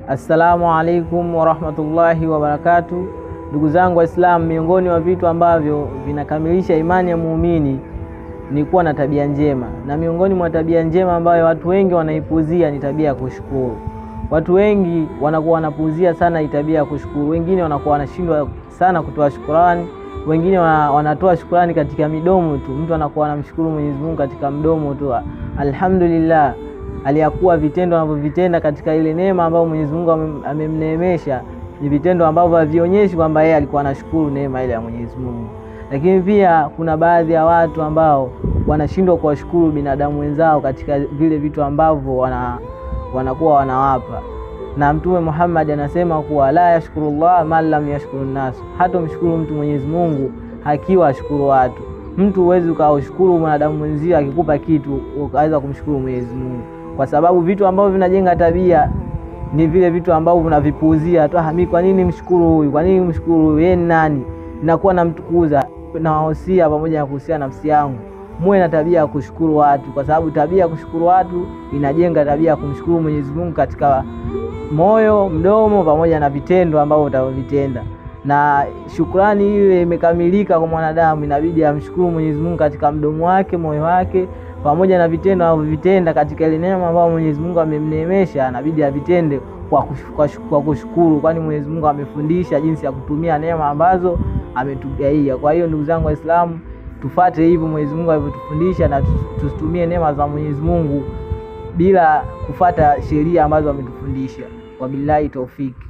Assalamu alaikum wa rahmatullahi wa barakatuh. Ndugu zangu Waislamu, miongoni wa vitu ambavyo vinakamilisha imani ya muumini ni kuwa na tabia njema, na miongoni mwa tabia njema ambayo watu wengi wanaipuzia ni tabia ya kushukuru. Watu wengi wanakuwa wanapuzia sana tabia ya kushukuru. Wengine wanakuwa wanashindwa sana kutoa shukrani, wengine wanatoa shukrani katika midomo tu. Mtu anakuwa anamshukuru Mwenyezi Mungu katika mdomo tu, alhamdulillah, aliyakuwa vitendo anavyovitenda katika ile neema ambayo Mwenyezi Mungu amemneemesha ni vitendo ambavyo havionyeshi kwamba yeye alikuwa anashukuru neema ile ya Mwenyezi Mungu. Lakini pia kuna baadhi ya watu ambao wanashindwa kuwashukuru binadamu wenzao katika vile vitu ambavyo wanakuwa wanawapa. Na Mtume Muhammad anasema kuwa la yashkurullah man lam yashkuru nas, hata mshukuru mtu Mwenyezi Mungu hakiwa ashukuru watu. Mtu huwezi ukashukuru mwanadamu mwenzio akikupa kitu ukaweza kumshukuru Mwenyezi Mungu, kwa sababu vitu ambavyo vinajenga tabia ni vile vitu ambavyo unavipuuzia tu. Mimi kwa nini mshukuru huyu? Kwa nini mshukuru huyu? Yeye nani? Nakuwa namtukuza. Na wahusia pamoja na kuhusia nafsi yangu, muwe na tabia ya kushukuru watu, kwa sababu tabia ya kushukuru watu inajenga tabia ya kumshukuru Mwenyezi Mungu katika moyo, mdomo pamoja na vitendo ambavyo utavitenda. Na shukrani hiyo imekamilika kwa mwanadamu, inabidi amshukuru Mwenyezi Mungu katika mdomo wake, moyo wake pamoja na vitendo anavyovitenda katika ile neema ambayo Mwenyezi Mungu amemneemesha. Inabidi avitende kwa kushukuru, kwani Mwenyezi Mungu amefundisha jinsi ya kutumia neema ambazo ametugaia. Kwa hiyo ndugu zangu Waislamu, tufuate hivyo Mwenyezi Mungu alivyotufundisha, na tusitumie neema za Mwenyezi Mungu bila kufuata sheria ambazo ametufundisha. Wabillahi taufiki.